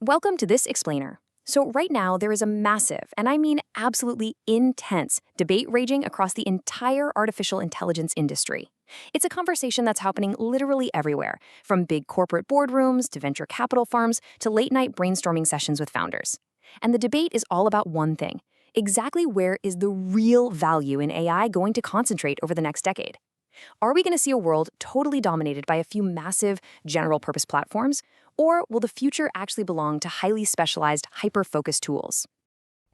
Welcome to this explainer. So right now, there is a massive, and I mean absolutely intense, debate raging across the entire artificial intelligence industry. It's a conversation that's happening literally everywhere, from big corporate boardrooms to venture capital farms to late-night brainstorming sessions with founders. And the debate is all about one thing. Exactly where is the real value in AI going to concentrate over the next decade? Are we going to see a world totally dominated by a few massive general-purpose platforms, or will the future actually belong to highly specialized, hyper-focused tools?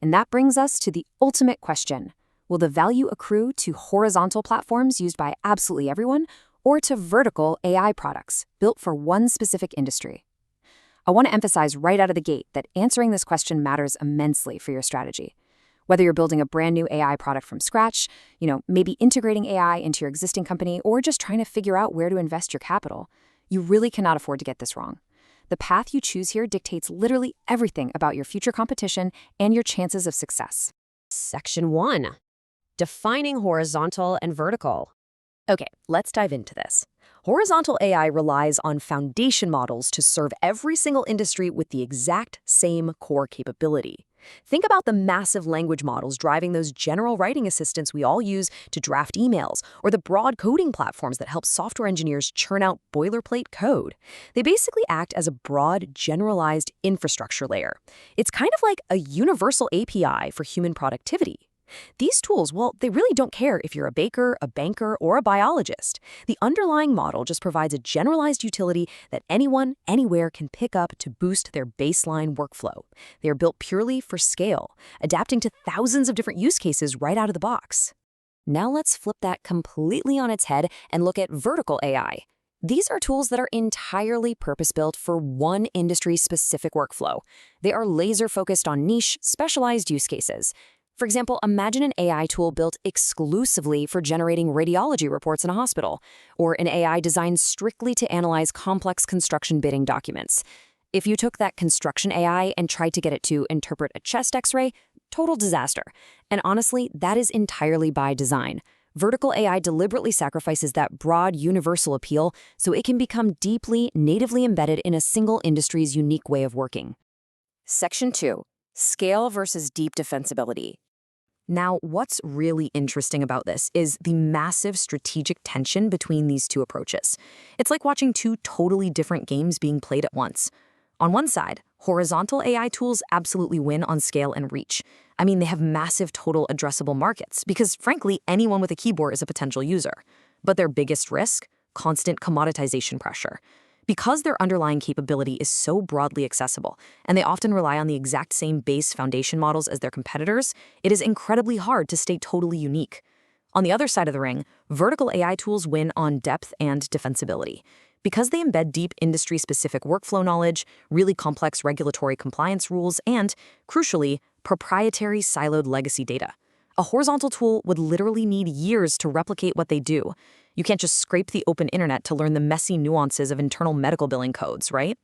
And that brings us to the ultimate question. Will the value accrue to horizontal platforms used by absolutely everyone, or to vertical AI products built for one specific industry? I want to emphasize right out of the gate that answering this question matters immensely for your strategy. Whether you're building a brand new AI product from scratch, maybe integrating AI into your existing company, or just trying to figure out where to invest your capital, you really cannot afford to get this wrong. The path you choose here dictates literally everything about your future competition and your chances of success. Section 1. Defining horizontal and vertical. Okay, let's dive into this. Horizontal AI relies on foundation models to serve every single industry with the exact same core capability. Think about the massive language models driving those general writing assistants we all use to draft emails, or the broad coding platforms that help software engineers churn out boilerplate code. They basically act as a broad, generalized infrastructure layer. It's kind of like a universal API for human productivity. These tools, well, they really don't care if you're a baker, a banker, or a biologist. The underlying model just provides a generalized utility that anyone, anywhere can pick up to boost their baseline workflow. They are built purely for scale, adapting to thousands of different use cases right out of the box. Now let's flip that completely on its head and look at vertical AI. These are tools that are entirely purpose-built for one industry-specific workflow. They are laser-focused on niche, specialized use cases. For example, imagine an AI tool built exclusively for generating radiology reports in a hospital, or an AI designed strictly to analyze complex construction bidding documents. If you took that construction AI and tried to get it to interpret a chest X-ray, total disaster. And honestly, that is entirely by design. Vertical AI deliberately sacrifices that broad, universal appeal so it can become deeply, natively embedded in a single industry's unique way of working. Section 2. Scale versus deep defensibility. Now, what's really interesting about this is the massive strategic tension between these two approaches. It's like watching two totally different games being played at once. On one side, horizontal AI tools absolutely win on scale and reach. I mean, they have massive total addressable markets because, frankly, anyone with a keyboard is a potential user. But their biggest risk? Constant commoditization pressure. Because their underlying capability is so broadly accessible, and they often rely on the exact same base foundation models as their competitors, it is incredibly hard to stay totally unique. On the other side of the ring, vertical AI tools win on depth and defensibility. Because they embed deep industry-specific workflow knowledge, really complex regulatory compliance rules, and, crucially, proprietary siloed legacy data. A horizontal tool would literally need years to replicate what they do. You can't just scrape the open internet to learn the messy nuances of internal medical billing codes, right?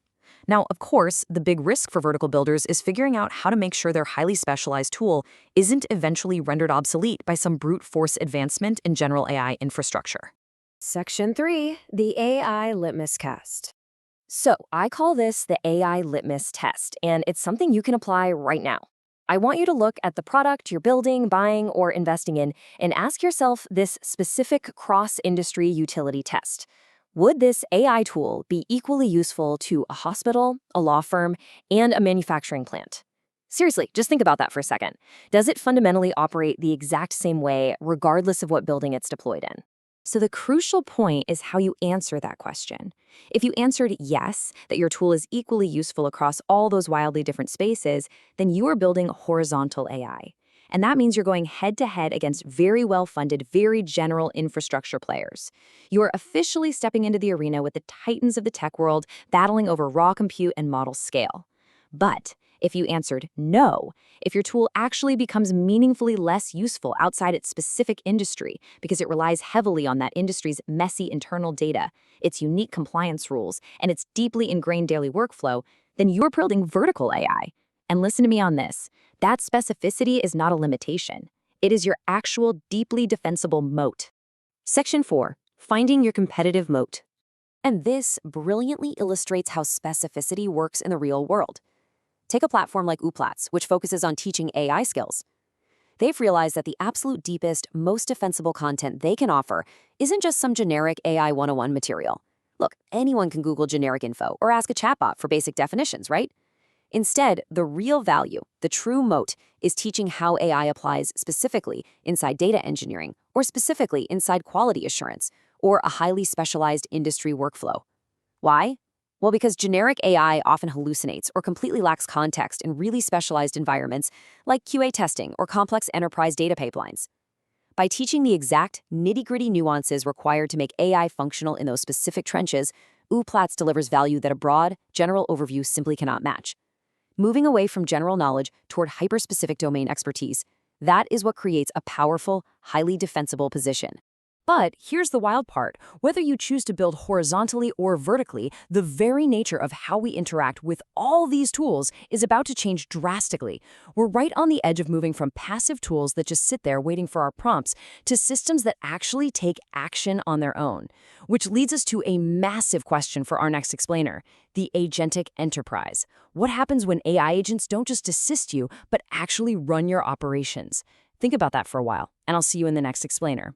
Now, of course, the big risk for vertical builders is figuring out how to make sure their highly specialized tool isn't eventually rendered obsolete by some brute force advancement in general AI infrastructure. Section 3. The AI Litmus Test. So, I call this the AI Litmus Test, and it's something you can apply right now. I want you to look at the product you're building, buying, or investing in and ask yourself this specific cross-industry utility test. Would this AI tool be equally useful to a hospital, a law firm, and a manufacturing plant? Seriously, just think about that for a second. Does it fundamentally operate the exact same way regardless of what building it's deployed in? So the crucial point is how you answer that question. If you answered yes, that your tool is equally useful across all those wildly different spaces, then you are building horizontal AI. And that means you're going head-to-head against very well-funded, very general infrastructure players. You are officially stepping into the arena with the titans of the tech world, battling over raw compute and model scale. But if you answered no, if your tool actually becomes meaningfully less useful outside its specific industry because it relies heavily on that industry's messy internal data, its unique compliance rules, and its deeply ingrained daily workflow, then you're building vertical AI. And listen to me on this. That specificity is not a limitation. It is your actual deeply defensible moat. Section 4. Finding your competitive moat. And this brilliantly illustrates how specificity works in the real world. Take a platform like Uplatz, which focuses on teaching AI skills. They've realized that the absolute deepest, most defensible content they can offer isn't just some generic AI 101 material. Look, anyone can Google generic info or ask a chatbot for basic definitions, right? Instead, the real value, the true moat, is teaching how AI applies specifically inside data engineering, or specifically inside quality assurance, or a highly specialized industry workflow. Why? Well, because generic AI often hallucinates or completely lacks context in really specialized environments like QA testing or complex enterprise data pipelines. By teaching the exact nitty-gritty nuances required to make AI functional in those specific trenches, Uplatz delivers value that a broad, general overview simply cannot match. Moving away from general knowledge toward hyper-specific domain expertise, that is what creates a powerful, highly defensible position. But here's the wild part. Whether you choose to build horizontally or vertically, the very nature of how we interact with all these tools is about to change drastically. We're right on the edge of moving from passive tools that just sit there waiting for our prompts to systems that actually take action on their own. Which leads us to a massive question for our next explainer, the agentic enterprise. What happens when AI agents don't just assist you, but actually run your operations? Think about that for a while, and I'll see you in the next explainer.